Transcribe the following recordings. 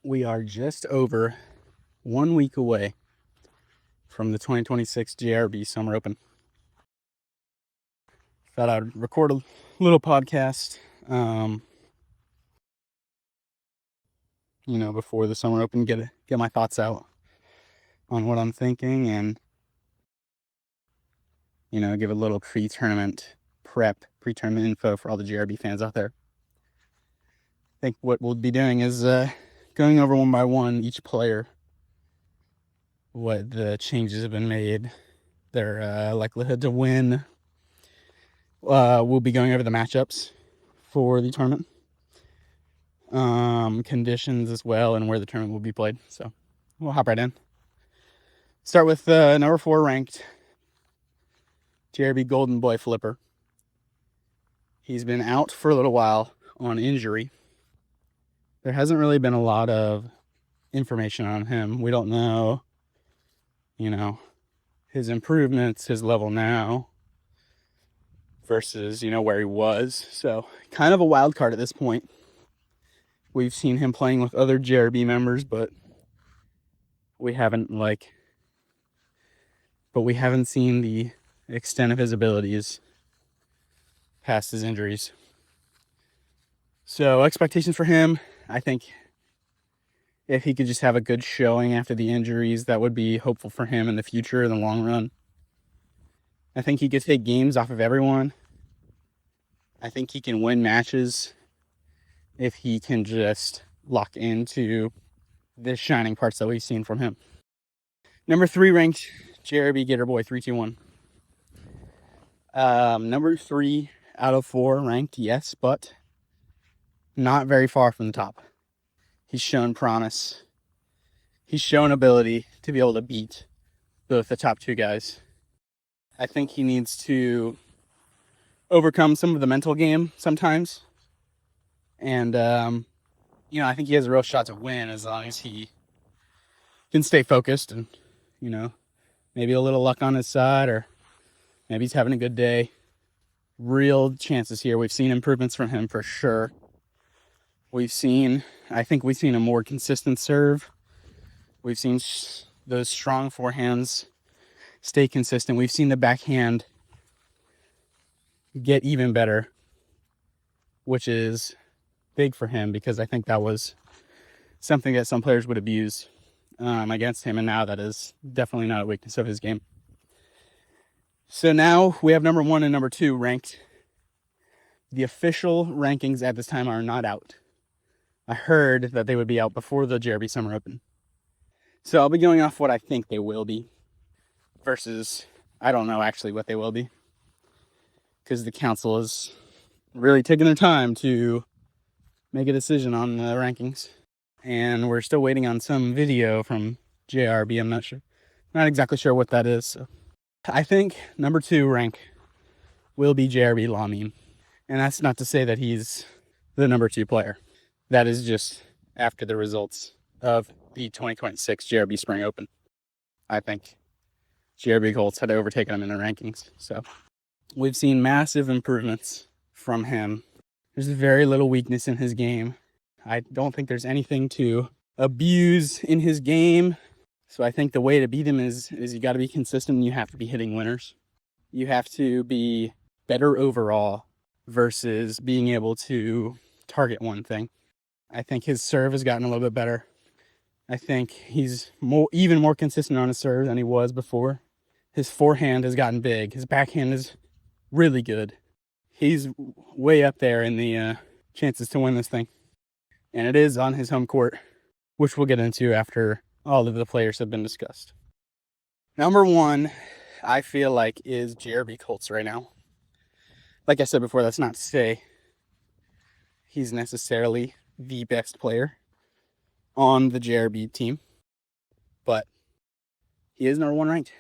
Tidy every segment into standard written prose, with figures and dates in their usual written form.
We are just over 1 week away from the 2026 JRB Summer Open. Thought I'd record a little podcast, before the Summer Open, get my thoughts out on what I'm thinking, and give a little pre-tournament info for all the JRB fans out there. I think what we'll be doing is going over one by one each player, what the changes have been made, their likelihood to win. We'll be going over the matchups for the tournament, conditions as well, and where the tournament will be played. So we'll hop right in. Start with number 4 ranked JRB Golden Boy Flipper. He's been out for a little while on injury. There hasn't really been a lot of information on him. We don't know, his improvements, his level now versus, where he was. So kind of a wild card at this point. We've seen him playing with other JRB members, but we haven't seen the extent of his abilities past his injuries. So expectations for him, I think if he could just have a good showing after the injuries, that would be hopeful for him in the future, in the long run. I think he could take games off of everyone. I think he can win matches if he can just lock into the shining parts that we've seen from him. Number 3 ranked JRB Gator Boy 321. Number 3 out of 4 ranked, yes, but not very far from the top. He's shown promise. He's shown ability to be able to beat both the top 2 guys. I think he needs to overcome some of the mental game sometimes. And, I think he has a real shot to win as long as he can stay focused and, maybe a little luck on his side, or maybe he's having a good day. Real chances here. We've seen improvements from him for sure. I think we've seen a more consistent serve. We've seen those strong forehands stay consistent. We've seen the backhand get even better, which is big for him because I think that was something that some players would abuse against him, and now that is definitely not a weakness of his game. So now we have number 1 and number 2 ranked. The official rankings at this time are not out. I heard that they would be out before the JRB Summer Open. So I'll be going off what I think they will be versus I don't know actually what they will be, because the council is really taking their time to make a decision on the rankings. And we're still waiting on some video from JRB. I'm not exactly sure what that is. So I think number 2 rank will be JRB Lamim. And that's not to say that he's the number 2 player. That is just after the results of the 2026 JRB Spring Open. I think JRB Colts had overtaken him in the rankings. So we've seen massive improvements from him. There's very little weakness in his game. I don't think there's anything to abuse in his game. So I think the way to beat him is you got to be consistent, and you have to be hitting winners. You have to be better overall versus being able to target one thing. I think his serve has gotten a little bit better. I think he's even more consistent on his serve than he was before. His forehand has gotten big. His backhand is really good. He's way up there in the chances to win this thing. And it is on his home court, which we'll get into after all of the players have been discussed. Number 1, I feel like, is JRB Colts right now. Like I said before, that's not to say he's necessarily the best player on the JRB team, but he is number 1 ranked.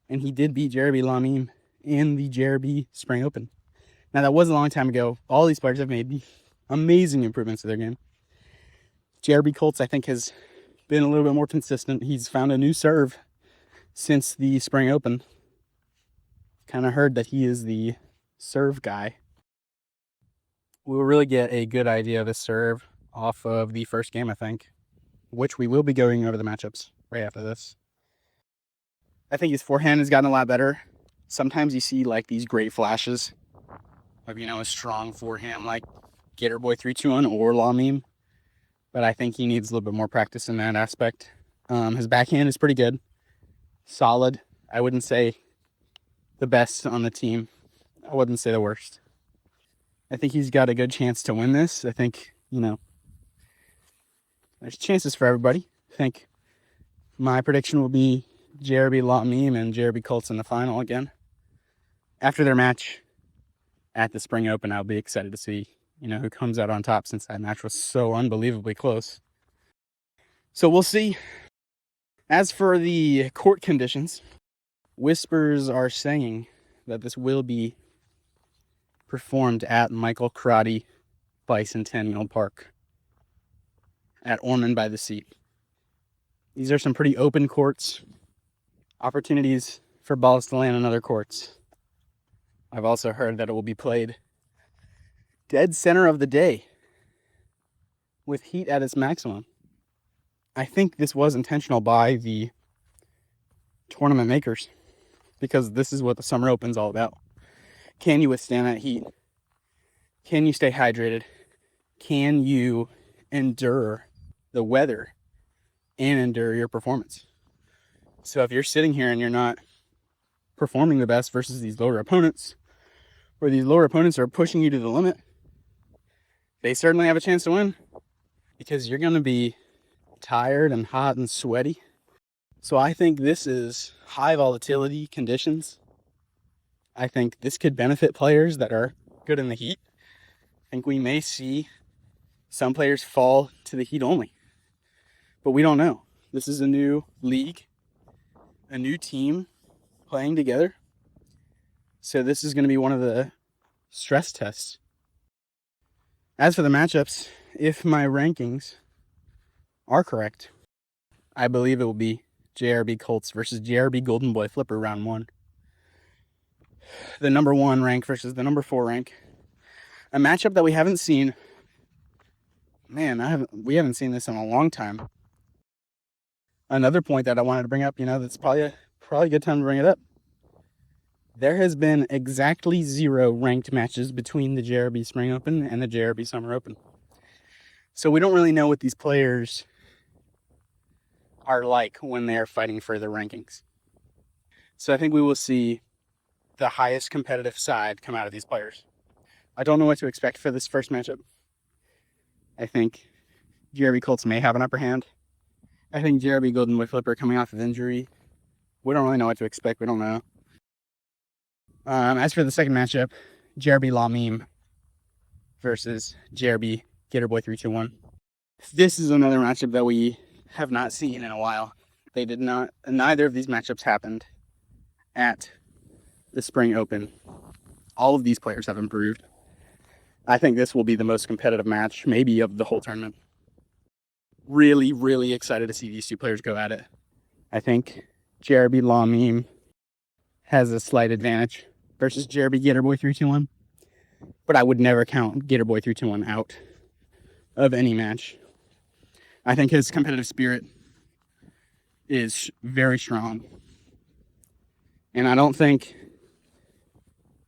And he did beat JRB Lamim in the JRB Spring Open. Now, that was a long time ago. All these players have made amazing improvements to their game. JRB Colts, I think, has been a little bit more consistent. He's found a new serve since the Spring Open. Kind of heard that he is the serve guy. We'll really get a good idea of his serve off of the first game, I think. which we will be going over the matchups right after this. I think his forehand has gotten a lot better. Sometimes you see like these great flashes of, a strong forehand like Gator Boy 321 or Law Meme. But I think he needs a little bit more practice in that aspect. His backhand is pretty good. Solid. I wouldn't say the best on the team. I wouldn't say the worst. I think he's got a good chance to win this. I think, there's chances for everybody. I think my prediction will be JRB Law Meme and JRB Colts in the final again. After their match at the Spring Open, I'll be excited to see, who comes out on top, since that match was so unbelievably close. So we'll see. As for the court conditions, whispers are saying that this will be performed at Michael Karate Bicentennial Park at Ormond by the Sea. These are some pretty open courts, opportunities for balls to land on other courts. I've also heard that it will be played dead center of the day with heat at its maximum. I think this was intentional by the tournament makers, because this is what the Summer Open's all about. Can you withstand that heat? Can you stay hydrated? Can you endure the weather and endure your performance? So if you're sitting here and you're not performing the best versus these lower opponents, or these lower opponents are pushing you to the limit, they certainly have a chance to win, because you're going to be tired and hot and sweaty. So I think this is high volatility conditions. I think this could benefit players that are good in the heat. I think we may see some players fall to the heat only, but we don't know. This is a new league, a new team playing together. So this is going to be one of the stress tests. As for the matchups, if my rankings are correct, I believe it will be JRB Colts versus JRB Golden Boy Flipper round 1. The number 1 rank versus the number 4 rank. A matchup that we haven't seen. Man, we haven't seen this in a long time. Another point that I wanted to bring up, that's probably a good time to bring it up. There has been exactly 0 ranked matches between the JRB Spring Open and the JRB Summer Open. So we don't really know what these players are like when they're fighting for their rankings. So I think we will see the highest competitive side come out of these players. I don't know what to expect for this first matchup. I think JRB Colts may have an upper hand. I think JRB Golden Boy Flipper coming off of injury. We don't really know what to expect. We don't know. As for the second matchup, JRB Law Meme versus JRB Gator Boy 321. This is another matchup that we have not seen in a while. Neither of these matchups happened at the Spring Open. All of these players have improved. I think this will be the most competitive match, maybe, of the whole tournament. Really, really excited to see these two players go at it. I think JRB Law Meme has a slight advantage versus JRB Gator Boy 321. But I would never count Gator Boy 321 out of any match. I think his competitive spirit is very strong. And I don't think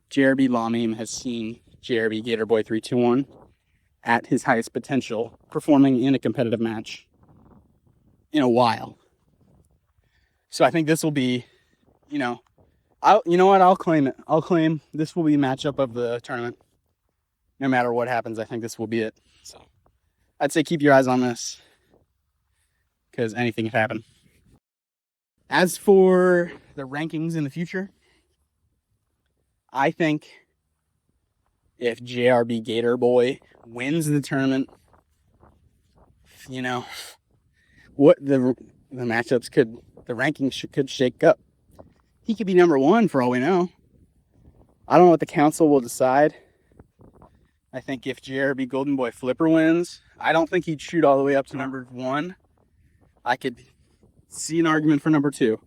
JRB Law Meme has seen JRB Gator Boy 321 at his highest potential, performing in a competitive match in a while. So I think this will be, I'll claim it. I'll claim this will be the matchup of the tournament. No matter what happens, I think this will be it. So I'd say keep your eyes on this, because anything can happen. As for the rankings in the future, I think if JRB Gator Boy wins the tournament, what the matchups the rankings could shake up. He could be number 1 for all we know. I don't know what the council will decide. I think if JRB Golden Boy Flipper wins, I don't think he'd shoot all the way up to number 1. I could see an argument for number 2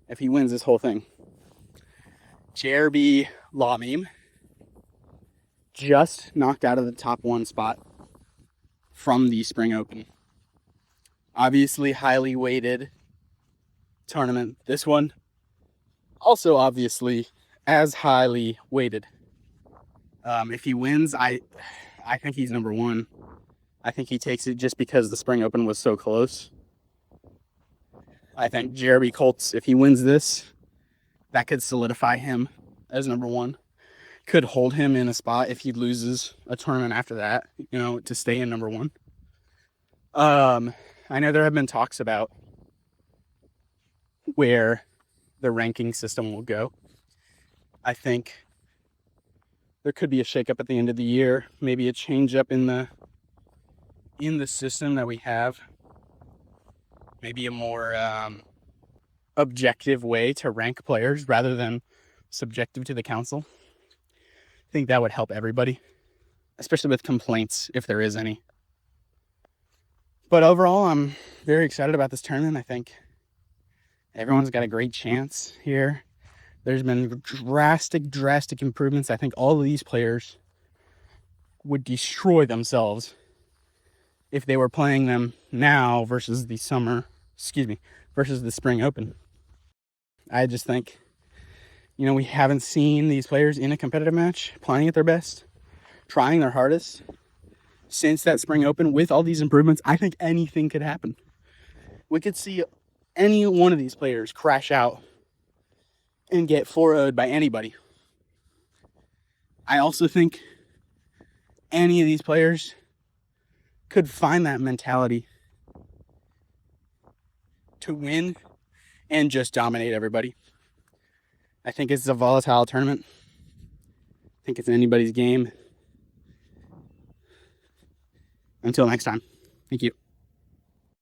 if he wins this whole thing. JRB Law Meme just knocked out of the top 1 spot from the Spring Open. Obviously, highly weighted tournament. This one, also obviously as highly weighted. If he wins, I think he's number one. I think he takes it just because the Spring Open was so close. I think JRB Colts, if he wins this, that could solidify him as number one. Could hold him in a spot if he loses a tournament after that, to stay in number one. I know there have been talks about where the ranking system will go. I think there could be a shakeup at the end of the year, maybe a change up in the system that we have, maybe a more objective way to rank players rather than subjective to the council. I think that would help everybody, especially with complaints, if there is any. But overall, I'm very excited about this tournament. I think everyone's got a great chance here. There's been drastic improvements. I think all of these players would destroy themselves if they were playing them now versus the Spring Open. I just think, we haven't seen these players in a competitive match playing at their best, trying their hardest since that Spring Open. With all these improvements, I think anything could happen. We could see any one of these players crash out and get 4-0'd by anybody. I also think any of these players could find that mentality to win and just dominate everybody. I think it's a volatile tournament. I think it's anybody's game. Until next time, thank you.